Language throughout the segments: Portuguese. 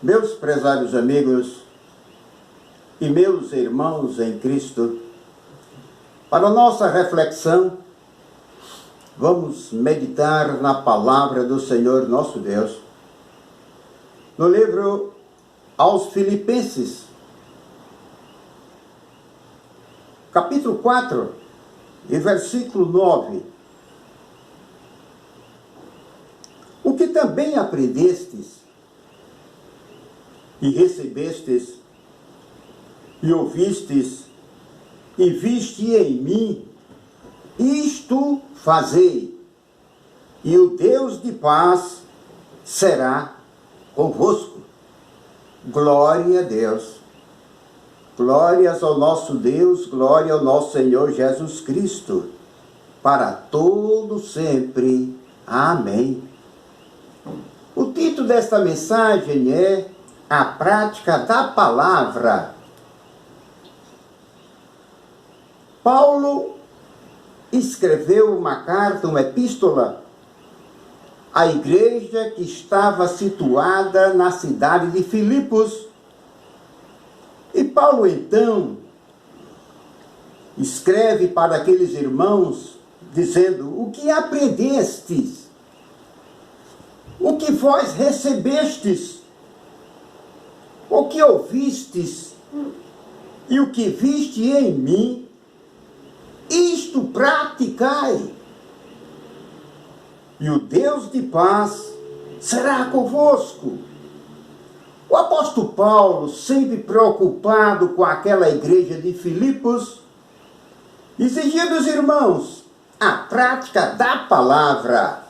Meus prezados amigos e meus irmãos em Cristo, para nossa reflexão, vamos meditar na palavra do Senhor nosso Deus, no livro aos Filipenses, capítulo 4, e versículo 9. O que também aprendestes, e recebestes, e ouvistes, e viste em mim, isto fazei, e o Deus de paz será convosco. Glória a Deus. Glórias ao nosso Deus, glória ao nosso Senhor Jesus Cristo, para todo sempre. Amém. O título desta mensagem é A Prática da Palavra. Paulo escreveu uma carta, uma epístola, à igreja que estava situada na cidade de Filipos. E Paulo, então, escreve para aqueles irmãos, dizendo: o que aprendestes? O que vós recebestes? O que ouvistes? E o que viste em mim? Isto praticai, e o Deus de paz será convosco. O apóstolo Paulo, sempre preocupado com aquela igreja de Filipos, exigia dos irmãos a prática da palavra.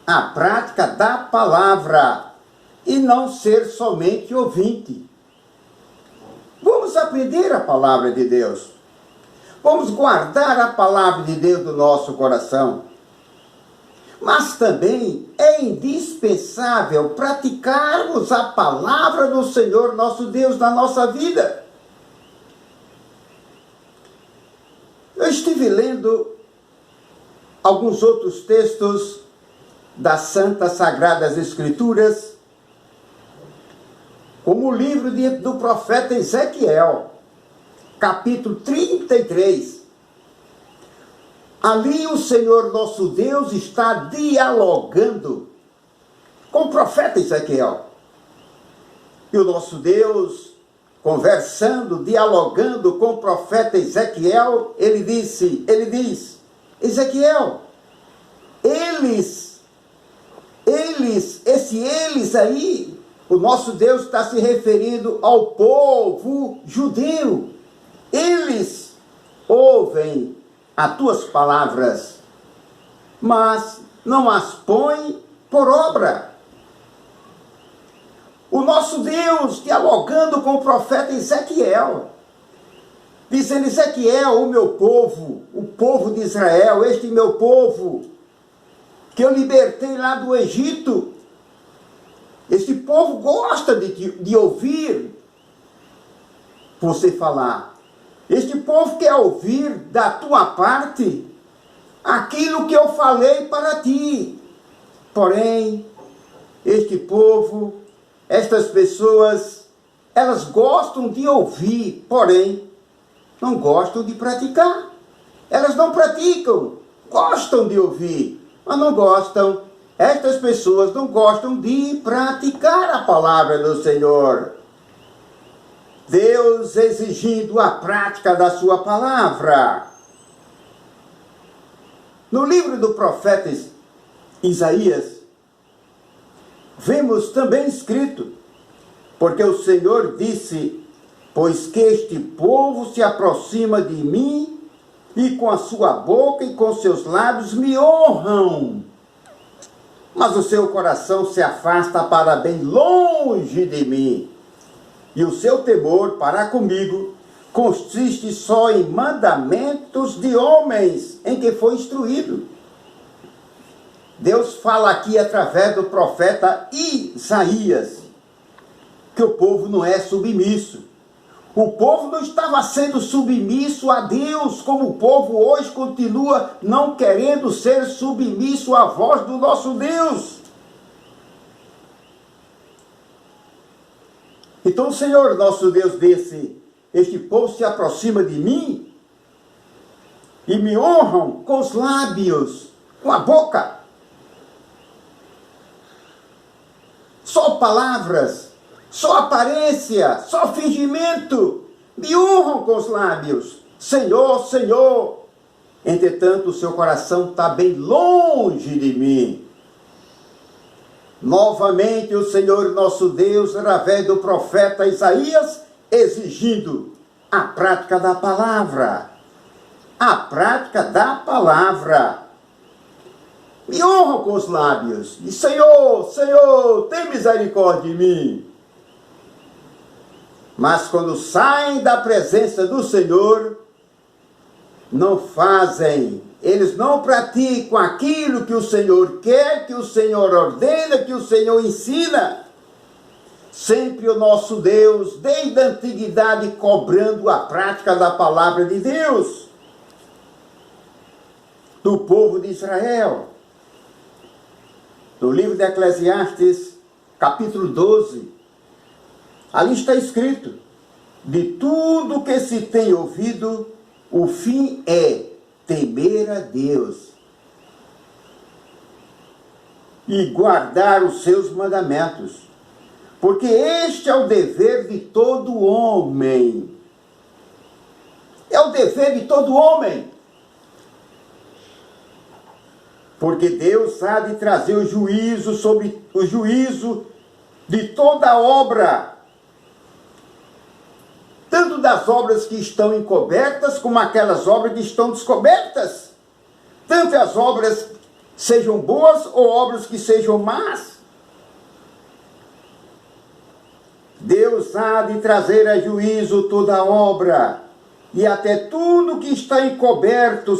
A prática da palavra, e não ser somente ouvinte. Vamos aprender a palavra de Deus. Vamos guardar a palavra de Deus no nosso coração. Mas também é indispensável praticarmos a palavra do Senhor nosso Deus na nossa vida. Eu estive lendo alguns outros textos das Santas Sagradas Escrituras, como o livro do profeta Ezequiel, capítulo 33. Ali o Senhor nosso Deus está dialogando com o profeta Ezequiel. E o nosso Deus, conversando, dialogando com o profeta Ezequiel, ele diz: Ezequiel, eles aí, o nosso Deus está se referindo ao povo judeu. Eles ouvem as tuas palavras, mas não as põem por obra. O nosso Deus dialogando com o profeta Ezequiel, dizendo: Ezequiel, o meu povo, o povo de Israel, este meu povo, que eu libertei lá do Egito, este povo gosta de ouvir você falar. Este povo quer ouvir da tua parte aquilo que eu falei para ti. Porém, este povo, estas pessoas, elas gostam de ouvir, porém, não gostam de praticar. Elas não praticam, gostam de ouvir, mas não gostam. Estas pessoas não gostam de praticar a palavra do Senhor. Deus exigindo a prática da sua palavra. No livro do profeta Isaías, vemos também escrito: porque o Senhor disse, pois que este povo se aproxima de mim, e com a sua boca e com seus lábios me honram, mas o seu coração se afasta para bem longe de mim. E o seu temor para comigo consiste só em mandamentos de homens em que foi instruído. Deus fala aqui através do profeta Isaías que o povo não é submisso. O povo não estava sendo submisso a Deus, como o povo hoje continua não querendo ser submisso à voz do nosso Deus. Então o Senhor, nosso Deus, disse: este povo se aproxima de mim e me honram com os lábios, com a boca. Só palavras, só aparência, só fingimento. Me honram com os lábios. Senhor, Senhor. Entretanto, o seu coração está bem longe de mim. Novamente o Senhor nosso Deus, através do profeta Isaías, exigindo a prática da palavra. A prática da palavra. Me honram com os lábios. E Senhor, Senhor, tem misericórdia de mim. Mas quando saem da presença do Senhor, não fazem, eles não praticam aquilo que o Senhor quer, que o Senhor ordena, que o Senhor ensina. Sempre o nosso Deus, desde a antiguidade, cobrando a prática da palavra de Deus, do povo de Israel. No livro de Eclesiastes, capítulo 12, ali está escrito: de tudo que se tem ouvido, o fim é temer a Deus e guardar os seus mandamentos, porque este é o dever de todo homem. É o dever de todo homem. Porque Deus há de trazer o juízo sobre o juízo de toda obra, tanto das obras que estão encobertas, como aquelas obras que estão descobertas. Tanto as obras sejam boas ou obras que sejam más. Deus há de trazer a juízo toda obra, e até tudo que está encoberto,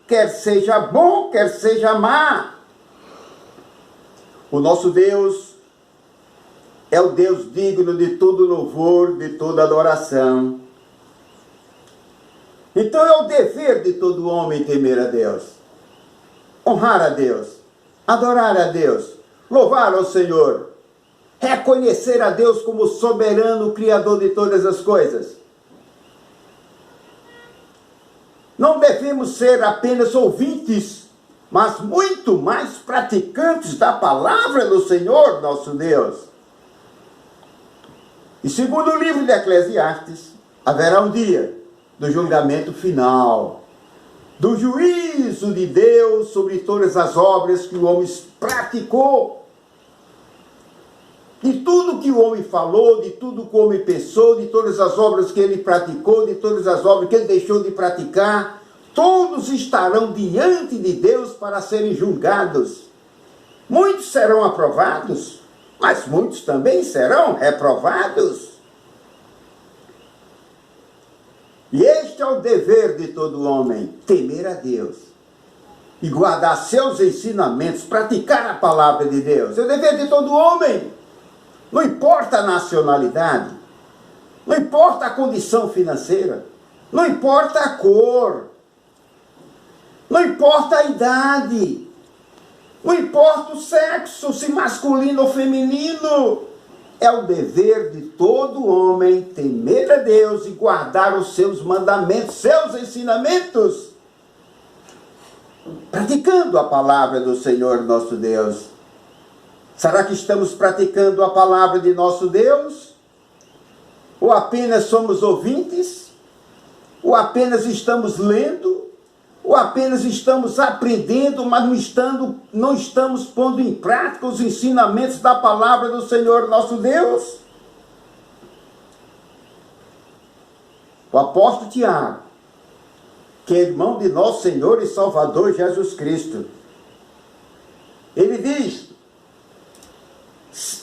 quer seja bom, quer seja má. O nosso Deus é o Deus digno de todo louvor, de toda adoração. Então é o dever de todo homem temer a Deus, honrar a Deus, adorar a Deus, louvar ao Senhor, reconhecer a Deus como soberano, Criador de todas as coisas. Não devemos ser apenas ouvintes, mas muito mais praticantes da palavra do Senhor, nosso Deus. E segundo o livro de Eclesiastes, haverá um dia do julgamento final, do juízo de Deus sobre todas as obras que o homem praticou, de tudo que o homem falou, de tudo que o homem pensou, de todas as obras que ele praticou, de todas as obras que ele deixou de praticar. Todos estarão diante de Deus para serem julgados. Muitos serão aprovados, mas muitos também serão reprovados. E este é o dever de todo homem: temer a Deus e guardar seus ensinamentos, praticar a palavra de Deus. É o dever de todo homem. Não importa a nacionalidade, não importa a condição financeira, não importa a cor, não importa a idade, não importa o sexo, se masculino ou feminino. É o dever de todo homem temer a Deus e guardar os seus mandamentos, seus ensinamentos, praticando a palavra do Senhor nosso Deus. Será que estamos praticando a palavra de nosso Deus? Ou apenas somos ouvintes? Ou apenas estamos lendo? Ou apenas estamos aprendendo, mas não estamos pondo em prática os ensinamentos da palavra do Senhor nosso Deus? O apóstolo Tiago, que é irmão de nosso Senhor e Salvador Jesus Cristo, ele diz: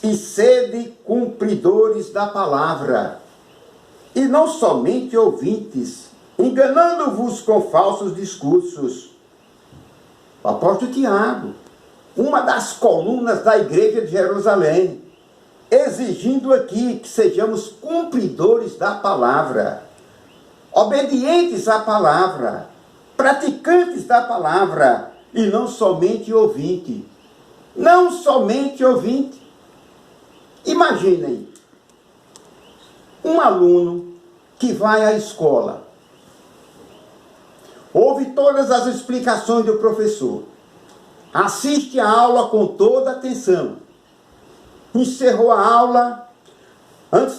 e sede cumpridores da palavra, e não somente ouvintes, enganando-vos com falsos discursos. O apóstolo Tiago, uma das colunas da igreja de Jerusalém, exigindo aqui que sejamos cumpridores da palavra, obedientes à palavra, praticantes da palavra, e não somente ouvinte. Não somente ouvinte. Imaginem, Um aluno que vai à escola, ouve todas as explicações do professor, assiste a aula com toda atenção, encerrou a aula, antes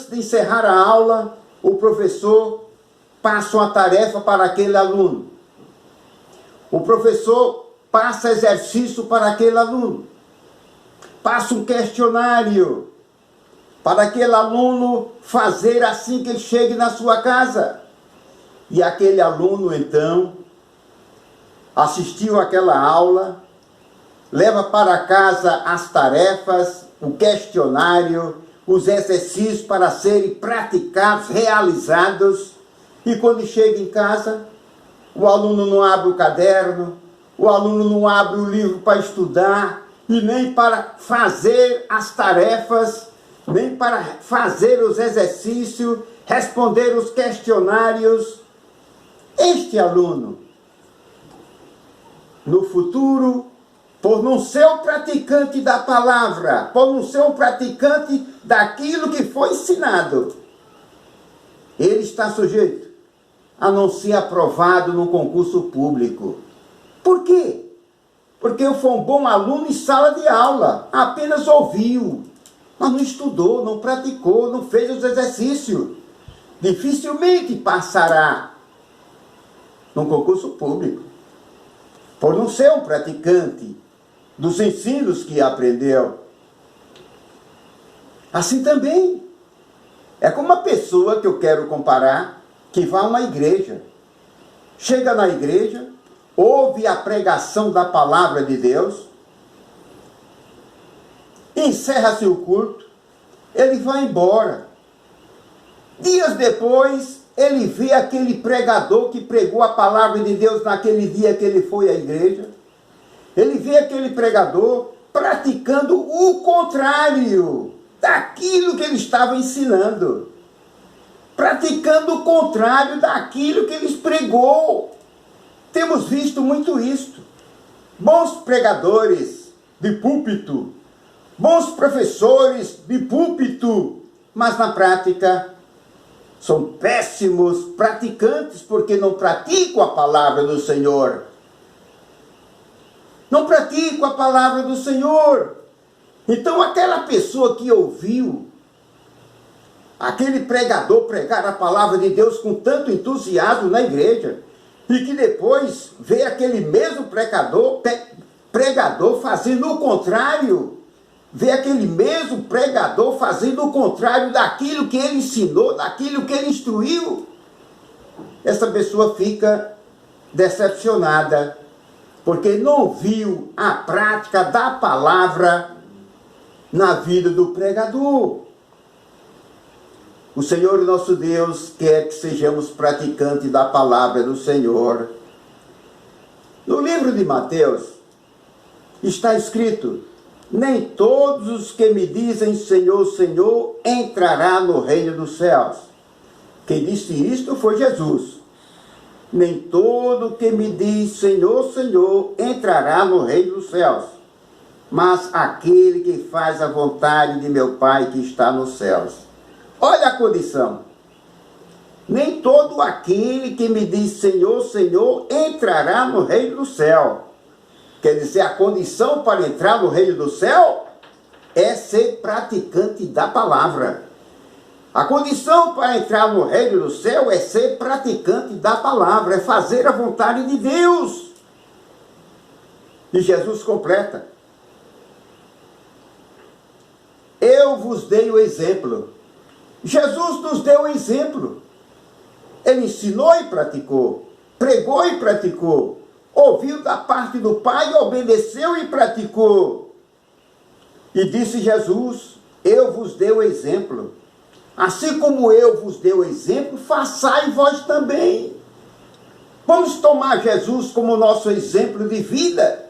de encerrar a aula, o professor passa uma tarefa para aquele aluno. O professor passa exercício para aquele aluno. Passa um questionário para aquele aluno fazer assim que ele chegue na sua casa. E aquele aluno, então, assistiu àquela aula, leva para casa as tarefas, o questionário, os exercícios para serem praticados, realizados. E quando chega em casa, o aluno não abre o caderno, o aluno não abre o livro para estudar, e nem para fazer as tarefas, nem para fazer os exercícios, responder os questionários. Este aluno, no futuro, por não ser um praticante da palavra, por não ser um praticante daquilo que foi ensinado, ele está sujeito a não ser aprovado no concurso público. Por quê? Porque foi um bom aluno em sala de aula, apenas ouviu, mas não estudou, não praticou, não fez os exercícios. Dificilmente passará no concurso público, por não ser um praticante dos ensinos que aprendeu. Assim também, é como uma pessoa que eu quero comparar, que vai a uma igreja. Chega na igreja, ouve a pregação da palavra de Deus, encerra-se o culto, ele vai embora. Dias depois, ele vê aquele pregador que pregou a palavra de Deus naquele dia que ele foi à igreja. Ele vê aquele pregador praticando o contrário daquilo que ele estava ensinando. Praticando o contrário daquilo que ele pregou. Temos visto muito isto. Bons pregadores de púlpito, bons professores de púlpito, mas na prática são péssimos praticantes porque não praticam a palavra do Senhor. Não praticam a palavra do Senhor. Então aquela pessoa que ouviu aquele pregador pregar a palavra de Deus com tanto entusiasmo na igreja, e que depois vê aquele mesmo pregador fazendo o contrário, vê aquele mesmo pregador fazendo o contrário daquilo que ele ensinou, daquilo que ele instruiu, essa pessoa fica decepcionada, porque não viu a prática da palavra na vida do pregador. O Senhor nosso Deus quer que sejamos praticantes da palavra do Senhor. No livro de Mateus está escrito: nem todos os que me dizem Senhor, Senhor, entrará no reino dos céus. Quem disse isto foi Jesus. Nem todo que me diz Senhor, Senhor, entrará no reino dos céus, mas aquele que faz a vontade de meu Pai que está nos céus. Olha a condição. Nem todo aquele que me diz Senhor, Senhor, entrará no reino do céu. Quer dizer, a condição para entrar no reino do céu é ser praticante da palavra. A condição para entrar no reino do céu é ser praticante da palavra, é fazer a vontade de Deus. E Jesus completa: eu vos dei o exemplo. Jesus nos deu o exemplo. Ele ensinou e praticou, pregou e praticou, ouviu da parte do Pai, obedeceu e praticou. E disse Jesus: eu vos dei o exemplo. Assim como eu vos dei o exemplo, façai vós também. Vamos tomar Jesus como nosso exemplo de vida.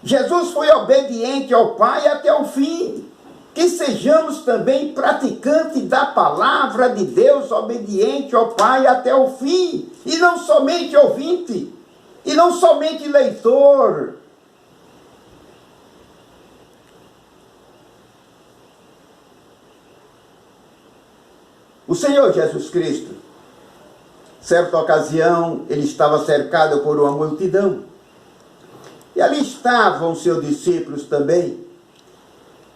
Jesus foi obediente ao Pai até o fim. Que sejamos também praticantes da palavra de Deus, obediente ao Pai até o fim, e não somente ouvinte, e não somente leitor. O Senhor Jesus Cristo, certa ocasião, ele estava cercado por uma multidão. E ali estavam seus discípulos também.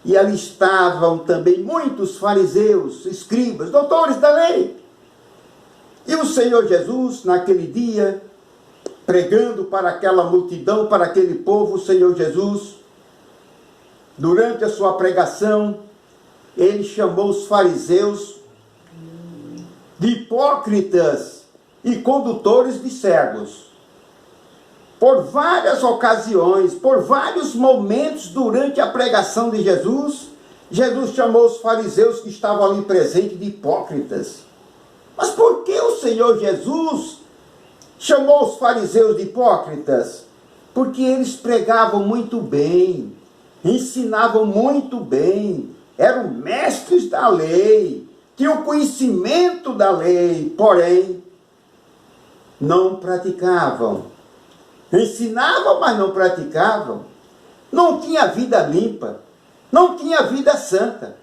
E ali estavam também muitos fariseus, escribas, doutores da lei. E o Senhor Jesus, naquele dia, pregando para aquela multidão, para aquele povo, o Senhor Jesus, durante a sua pregação, ele chamou os fariseus de hipócritas e condutores de cegos. Por várias ocasiões, por vários momentos durante a pregação de Jesus, Jesus chamou os fariseus que estavam ali presentes de hipócritas. Mas por que o Senhor Jesus chamou os fariseus de hipócritas? Porque eles pregavam muito bem, ensinavam muito bem, eram mestres da lei, tinham conhecimento da lei, porém, não praticavam. Ensinavam, mas não praticavam. Não tinha vida limpa, não tinha vida santa.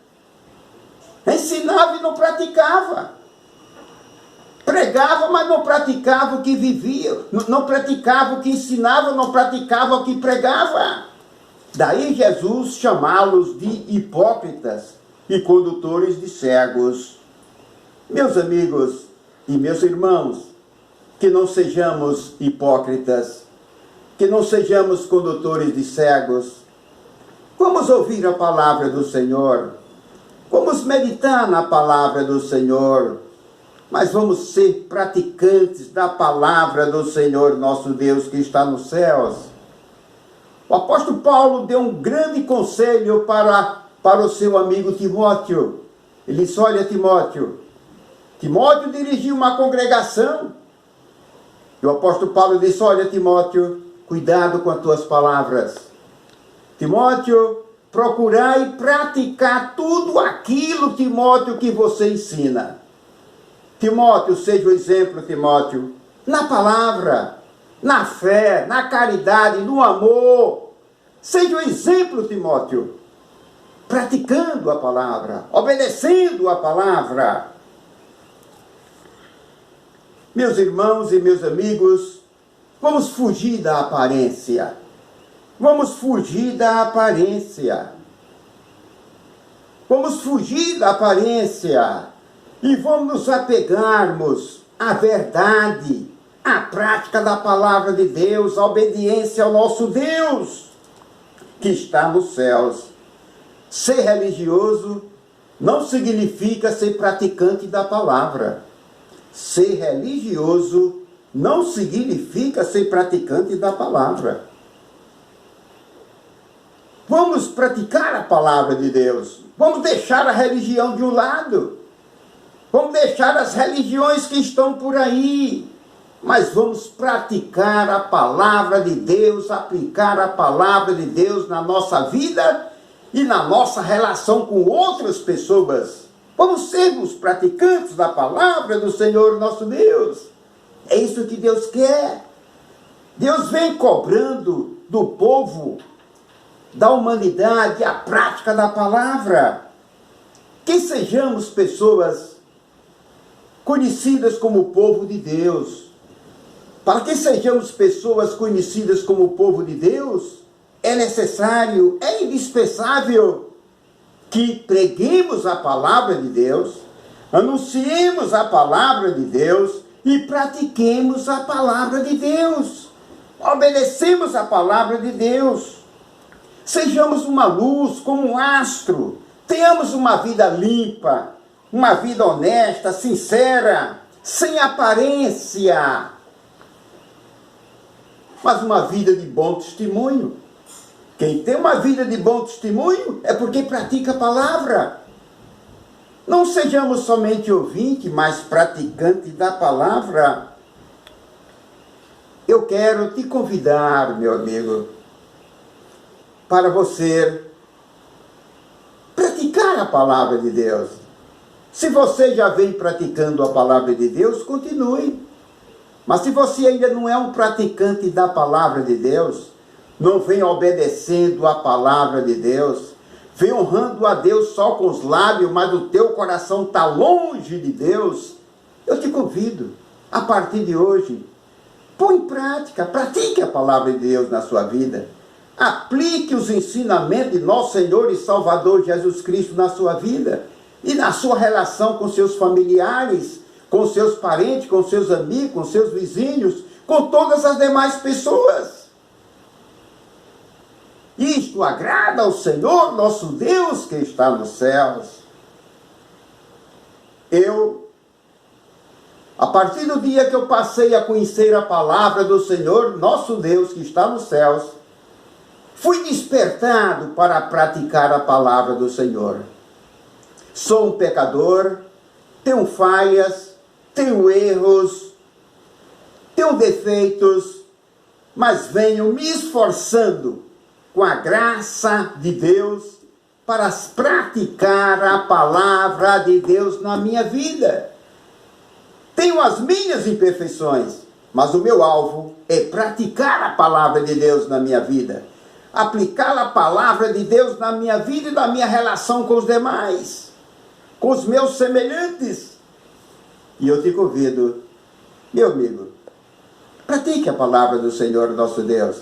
Ensinava e não praticava. Pregava, mas não praticava o que vivia, não praticava o que ensinava, não praticava o que pregava. Daí Jesus chamá-los de hipócritas e condutores de cegos. Meus amigos e meus irmãos, que não sejamos hipócritas, que não sejamos condutores de cegos. Vamos ouvir a palavra do Senhor, vamos meditar na palavra do Senhor, mas vamos ser praticantes da palavra do Senhor nosso Deus que está nos céus. O apóstolo Paulo deu um grande conselho para o seu amigo Timóteo. Ele disse: olha, Timóteo dirigiu uma congregação. E o apóstolo Paulo disse: olha, Timóteo, cuidado com as tuas palavras. Timóteo, procurai praticar tudo aquilo, Timóteo, que você ensina. Timóteo, seja o exemplo, Timóteo, na palavra, na fé, na caridade, no amor. Seja o exemplo, Timóteo, praticando a palavra, obedecendo a palavra. Meus irmãos e meus amigos, vamos fugir da aparência. Vamos fugir da aparência. Vamos fugir da aparência e vamos nos apegarmos à verdade, à prática da palavra de Deus, à obediência ao nosso Deus que está nos céus. Ser religioso não significa ser praticante da palavra. Ser religioso não significa ser praticante da palavra. Vamos praticar a palavra de Deus. Vamos deixar a religião de um lado. Vamos deixar as religiões que estão por aí. Mas vamos praticar a palavra de Deus, aplicar a palavra de Deus na nossa vida e na nossa relação com outras pessoas. Vamos sermos praticantes da palavra do Senhor nosso Deus. É isso que Deus quer. Deus vem cobrando do povo, da humanidade, a prática da palavra. Que sejamos pessoas conhecidas como o povo de Deus. Para que sejamos pessoas conhecidas como o povo de Deus, é necessário, é indispensável que preguemos a palavra de Deus, anunciemos a palavra de Deus e pratiquemos a palavra de Deus. Obedecemos a palavra de Deus. Sejamos uma luz como um astro. Tenhamos uma vida limpa, uma vida honesta, sincera, sem aparência, mas uma vida de bom testemunho. Quem tem uma vida de bom testemunho é porque pratica a palavra. Não sejamos somente ouvinte, mas praticante da palavra. Eu quero te convidar, meu amigo, para você praticar a palavra de Deus. Se você já vem praticando a palavra de Deus, continue. Mas se você ainda não é um praticante da palavra de Deus, não vem obedecendo a palavra de Deus, vem honrando a Deus só com os lábios, mas o teu coração está longe de Deus, eu te convido, a partir de hoje, põe em prática, pratique a palavra de Deus na sua vida. Aplique os ensinamentos de nosso Senhor e Salvador Jesus Cristo na sua vida e na sua relação com seus familiares, com seus parentes, com seus amigos, com seus vizinhos, com todas as demais pessoas. Isto agrada ao Senhor nosso Deus que está nos céus. A partir do dia que eu passei a conhecer a palavra do Senhor nosso Deus que está nos céus, fui despertado para praticar a palavra do Senhor. Sou um pecador, tenho falhas, tenho erros, tenho defeitos, mas venho me esforçando com a graça de Deus para praticar a palavra de Deus na minha vida. Tenho as minhas imperfeições, mas o meu alvo é praticar a palavra de Deus na minha vida. Aplicar a palavra de Deus na minha vida e na minha relação com os demais, com os meus semelhantes. E eu te convido, meu amigo, pratique a palavra do Senhor nosso Deus.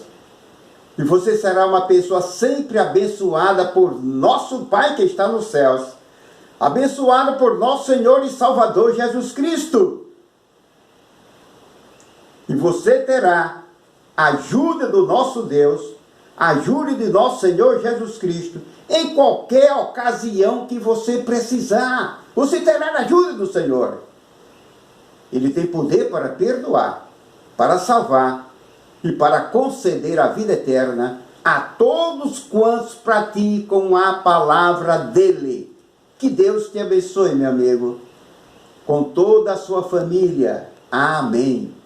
E você será uma pessoa sempre abençoada por nosso Pai que está nos céus. Abençoada por nosso Senhor e Salvador Jesus Cristo. E você terá a ajuda do nosso Deus, a ajuda de nosso Senhor Jesus Cristo, em qualquer ocasião que você precisar. Você terá a ajuda do Senhor. Ele tem poder para perdoar, para salvar e para conceder a vida eterna a todos quantos praticam a palavra dele. Que Deus te abençoe, meu amigo, com toda a sua família. Amém.